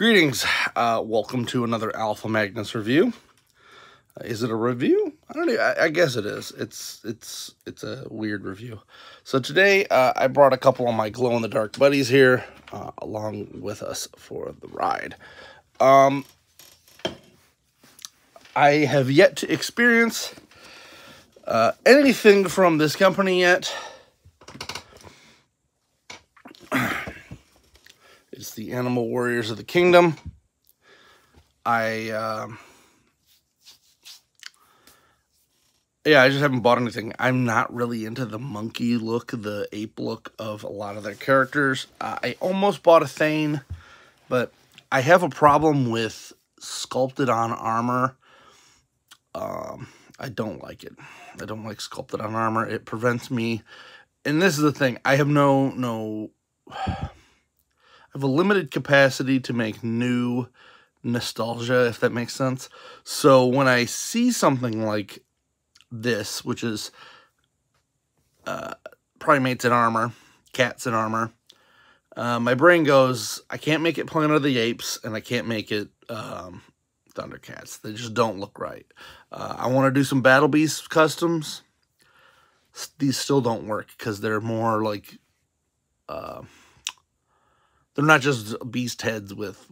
Greetings, welcome to another Alpha Magnus review. Is it a review? I don't know. I guess it is. It's a weird review. So today I brought a couple of my glow-in-the-dark buddies here along with us for the ride. I have yet to experience anything from this company yet. It's the Animal Warriors of the Kingdom. I just haven't bought anything. I'm not really into the monkey look, the ape look of a lot of their characters. I almost bought a Thane, but I have a problem with sculpted on armor. I don't like it. I don't like sculpted on armor. It prevents me. And this is the thing. I have I have a limited capacity to make new nostalgia, if that makes sense. So when I see something like this, which is primates in armor, cats in armor, my brain goes, I can't make it Planet of the Apes, and I can't make it Thundercats. They just don't look right. I want to do some Battle Beast customs. These still don't work because they're more like they're not just beast heads with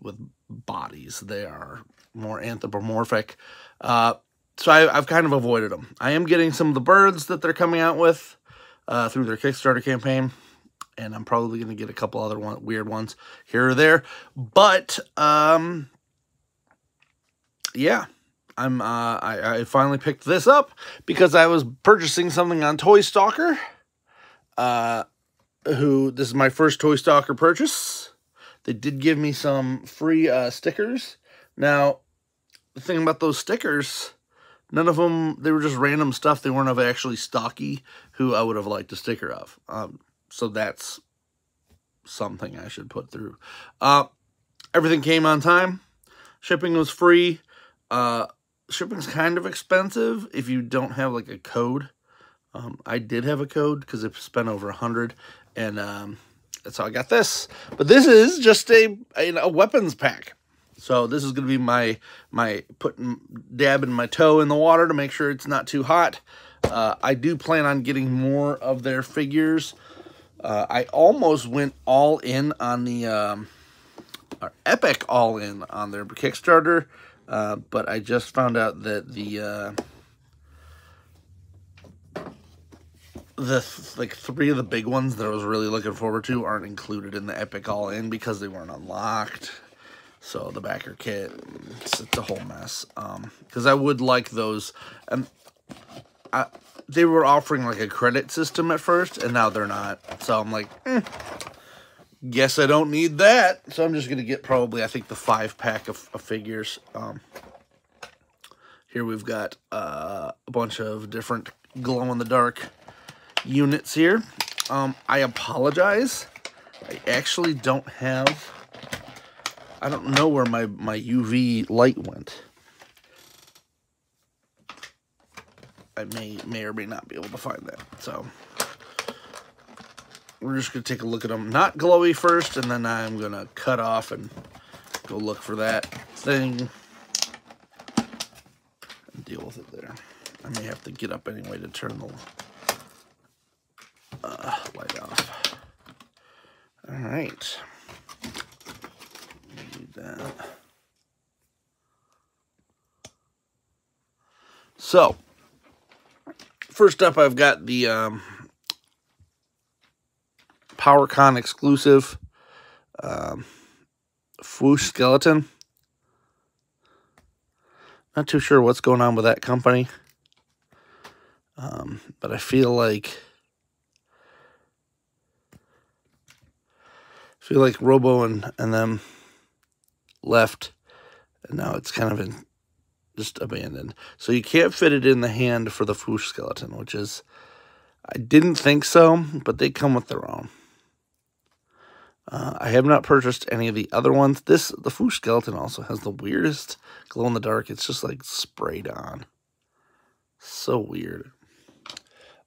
bodies. They are more anthropomorphic. So I've kind of avoided them. I am getting some of the birds that they're coming out with through their Kickstarter campaign. And I'm probably going to get a couple other weird ones here or there. But, yeah. I finally picked this up because I was purchasing something on Toy Stalker. This is my first Toy Stalker purchase. They did give me some free stickers. Now, the thing about those stickers, none of them, they were just random stuff. They weren't of actually Stocky, who I would have liked a sticker of. So that's something I should put through. Everything came on time. Shipping was free. Shipping's kind of expensive if you don't have like a code. I did have a code because it spent over 100, and that's how I got this. But this is just a weapons pack. So this is going to be my dabbing my toe in the water to make sure it's not too hot. I do plan on getting more of their figures. I almost went all in on the epic all in on their Kickstarter, but I just found out that the like 3 of the big ones that I was really looking forward to aren't included in the epic all in because they weren't unlocked. So the backer kit, it's a whole mess. Because I would like those. They were offering like a credit system at first, and now they're not. So I'm like, guess I don't need that. So I'm just gonna get probably, I think, the 5-pack of figures. Here we've got a bunch of different glow-in-the-dark units here. I apologize. I actually don't have, I don't know where my UV light went. I may or may not be able to find that. So we're just going to take a look at them. Not glowy first, and then I'm going to cut off and go look for that thing and deal with it there. I may have to get up anyway to turn the light off. All right. Need that. So, first up, I've got the PowerCon exclusive Swoosh skeleton. Not too sure what's going on with that company, but I feel like Robo and them left, and now it's kind of just abandoned. So you can't fit it in the hand for the Swoosh skeleton, which is, I didn't think so, but they come with their own. I have not purchased any of the other ones. The Swoosh skeleton also has the weirdest glow in the dark. It's just like sprayed on. So weird.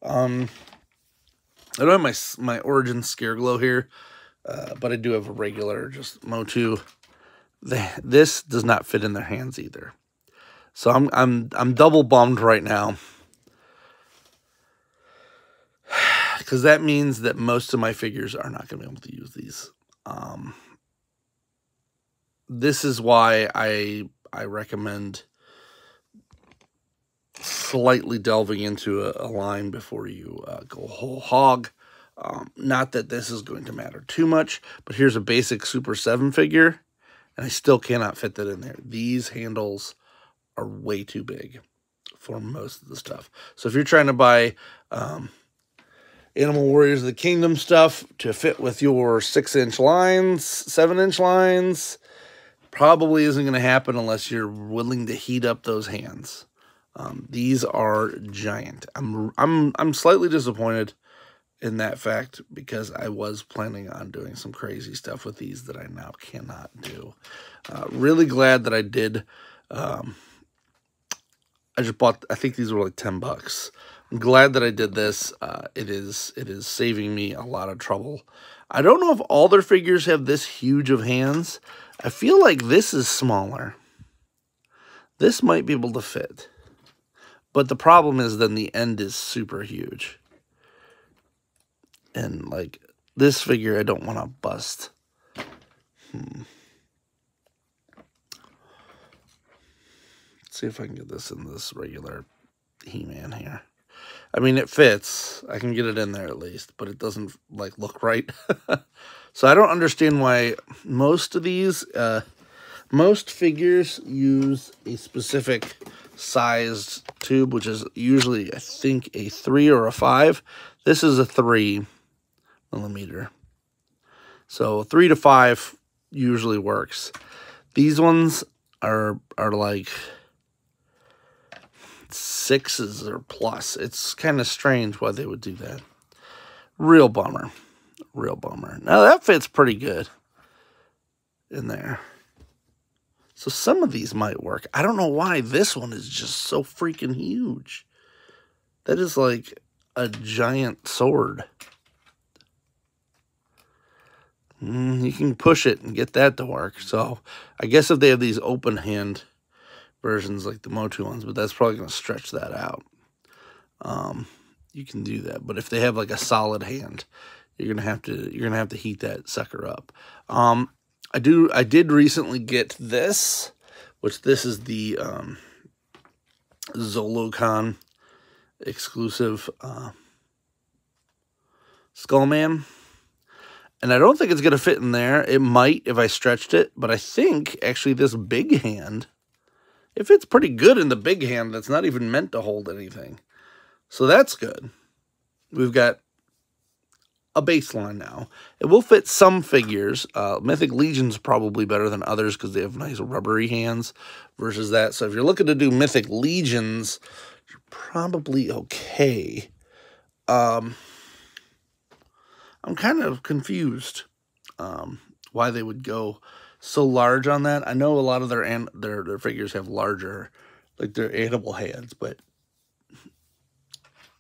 I don't have my Origin Scare Glow here. But I do have a regular, just Motu this does not fit in their hands either. So I'm double bummed right now, because that means that most of my figures are not going to be able to use these. This is why I recommend slightly delving into a line before you go whole hog. Not that this is going to matter too much, but here's a basic Super 7 figure, and I still cannot fit that in there. These handles are way too big for most of the stuff. So if you're trying to buy Animal Warriors of the Kingdom stuff to fit with your 6-inch lines, 7-inch lines, probably isn't going to happen unless you're willing to heat up those hands. These are giant. I'm slightly disappointed in that fact, because I was planning on doing some crazy stuff with these that I now cannot do. Really glad that I did. I just bought, I think these were like $10. I'm glad that I did this. It is saving me a lot of trouble. I don't know if all their figures have this huge of hands. I feel like this is smaller. This might be able to fit. But the problem is then the end is super huge. And like this figure I don't want to bust. See if I can get this in this regular He-Man here. I mean, it fits. I can get it in there at least, but it doesn't like look right. So I don't understand why most of these, most figures use a specific sized tube, which is usually, I think, a 3 or a 5. This is a 3 millimeter. So 3 to 5 usually works. These ones are like 6s or plus. It's kind of strange why they would do that. Real bummer. Real bummer. Now that fits pretty good in there. So some of these might work. I don't know why this one is just so freaking huge. That is like a giant sword. You can push it and get that to work. So I guess if they have these open hand versions like the Motu ones, but that's probably going to stretch that out. You can do that, but if they have like a solid hand, you're gonna have to heat that sucker up. I did recently get this, which this is the Zolocon exclusive Skullman. And I don't think it's going to fit in there. It might if I stretched it, but I think actually this big hand, it fits pretty good in the big hand that's not even meant to hold anything. So that's good. We've got a baseline now. It will fit some figures. Mythic Legion's probably better than others because they have nice rubbery hands versus that. So if you're looking to do Mythic Legions, you're probably okay. I'm kind of confused why they would go so large on that. I know a lot of their figures have larger, like their animal hands, but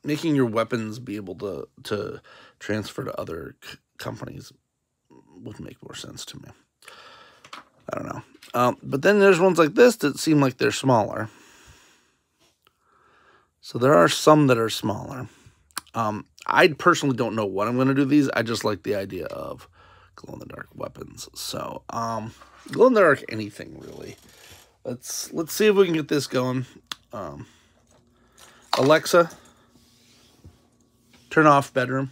making your weapons be able to transfer to other companies would make more sense to me. I don't know. But then there's ones like this that seem like they're smaller. So there are some that are smaller. I personally don't know what I'm going to do these. I just like the idea of glow-in-the-dark weapons. So, glow-in-the-dark anything, really. Let's see if we can get this going. Alexa, turn off bedroom.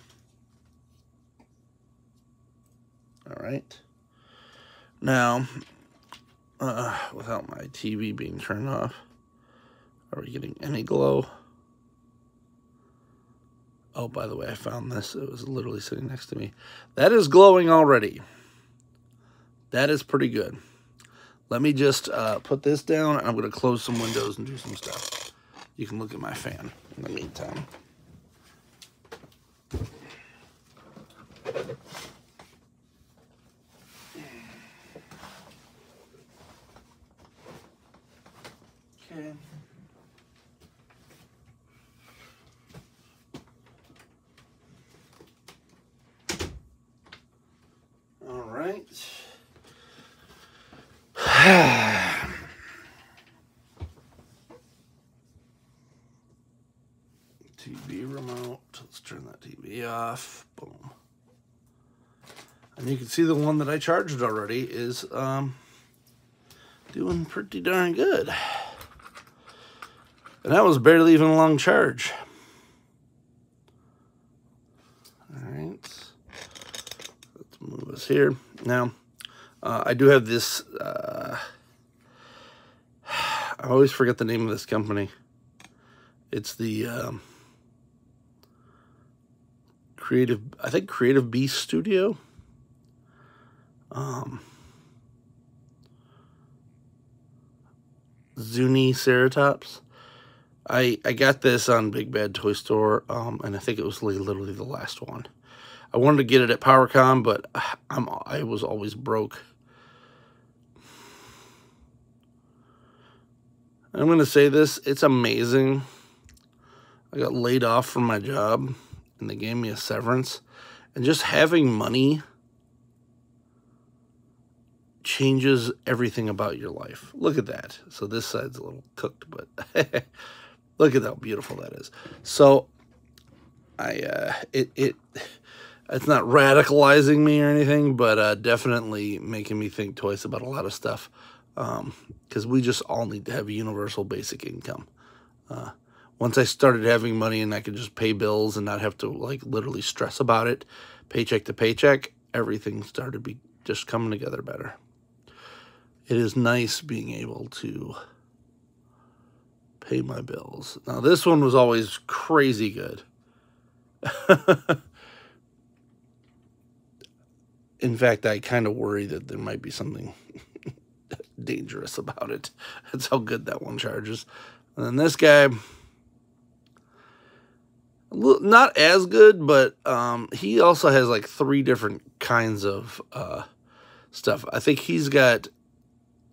All right. Now, without my TV being turned off, are we getting any glow? Oh, by the way, I found this. It was literally sitting next to me. That is glowing already. That is pretty good. Let me just put this down, and I'm going to close some windows and do some stuff. You can look at my fan in the meantime. Okay. TV remote. Let's turn that TV off. Boom. And you can see the one that I charged already is doing pretty darn good. And that was barely even a long charge. Alright. Let's move us here. Now, I do have this... I always forget the name of this company. It's the Creative Beast Studio. Zuni Ceratops. I got this on Big Bad Toy Store, and I think it was literally the last one. I wanted to get it at PowerCon, but I was always broke. I'm going to say this, it's amazing. I got laid off from my job, and they gave me a severance. And just having money changes everything about your life. Look at that. So this side's a little cooked, but look at how beautiful that is. So it's not radicalizing me or anything, but definitely making me think twice about a lot of stuff. Because we just all need to have universal basic income. Once I started having money and I could just pay bills and not have to like literally stress about it, paycheck to paycheck, everything started just coming together better. It is nice being able to pay my bills. Now this one was always crazy good. In fact, I kind of worry that there might be something dangerous about it. That's how good that one charges. And then this guy, not as good, but he also has like 3 different kinds of stuff. I think he's got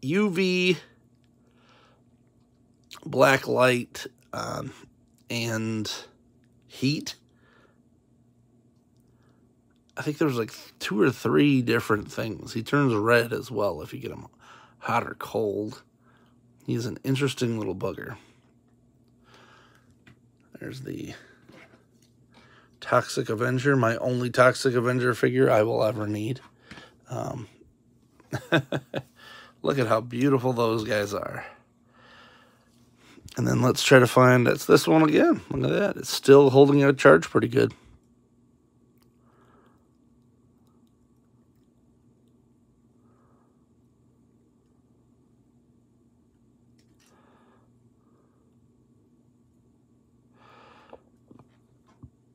UV, black light, and heat. I think there's like 2 or 3 different things. He turns red as well if you get him hot or cold. He's an interesting little bugger. There's the Toxic Avenger, my only Toxic Avenger figure I will ever need. Look at how beautiful those guys are. And then let's try to find, that's this one again. Look at that. It's still holding a charge pretty good.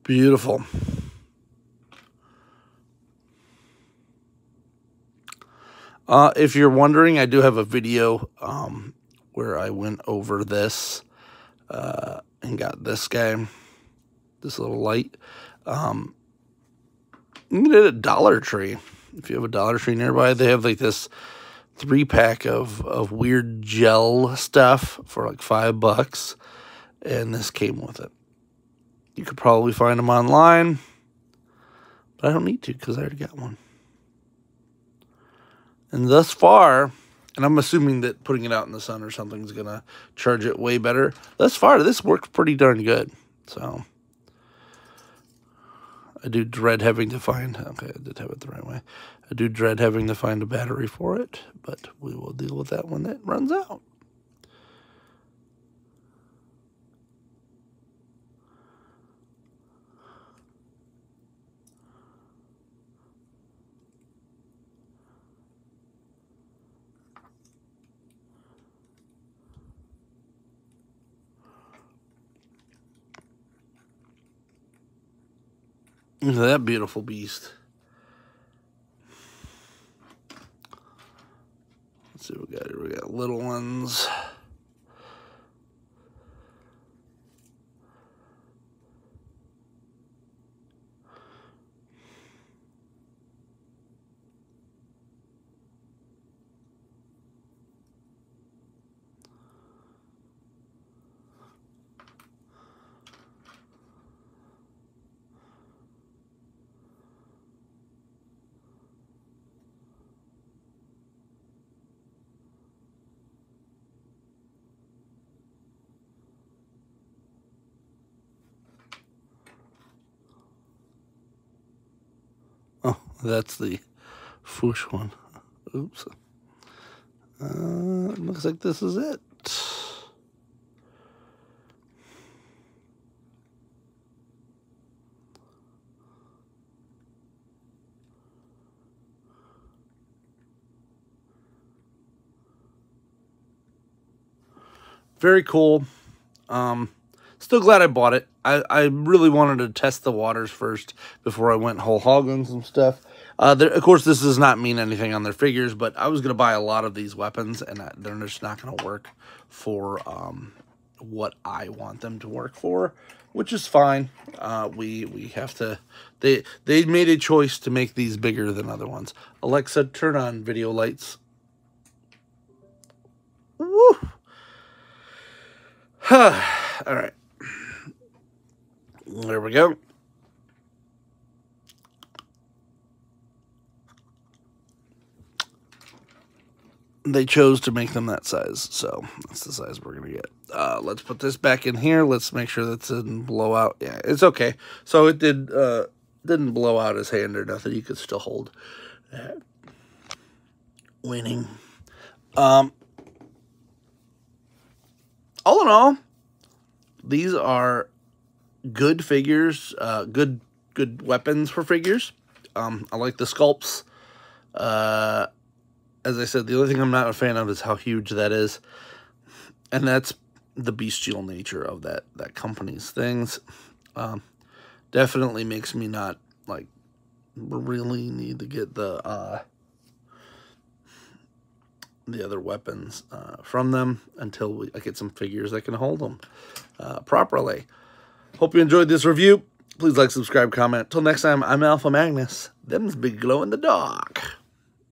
Beautiful. If you're wondering, I do have a video where I went over this and got this guy, this little light. You can get it at Dollar Tree. If you have a Dollar Tree nearby, they have like this 3-pack of weird gel stuff for like $5, and this came with it. You could probably find them online, but I don't need to because I already got one. And thus far, and I'm assuming that putting it out in the sun or something is going to charge it way better. Thus far, this works pretty darn good. So, I do dread having to find, okay, I did have it the right way. I do dread having to find a battery for it, but we will deal with that when it runs out. Look at that beautiful beast. Let's see what we got here. We got little ones. That's the Foosh one. Oops. Looks like this is it. Very cool. Still glad I bought it. I really wanted to test the waters first before I went whole hog on some stuff. Of course, this does not mean anything on their figures, but I was going to buy a lot of these weapons, and they're just not going to work for what I want them to work for, which is fine. We have to... They made a choice to make these bigger than other ones. Alexa, turn on video lights. Woo! All right. There we go. They chose to make them that size, so that's the size we're going to get. Let's put this back in here. Let's make sure that didn't blow out. Yeah, it's okay. So it didn't blow out his hand or nothing. You could still hold that. Winning. All in all, these are good figures, good weapons for figures. I like the sculpts. As I said, the only thing I'm not a fan of is how huge that is. And that's the bestial nature of that company's things. Definitely makes me not, like, really need to get the other weapons from them until I get some figures that can hold them properly. Hope you enjoyed this review. Please like, subscribe, comment. Till next time, I'm Alpha Magnus. Them's big glow in the dark.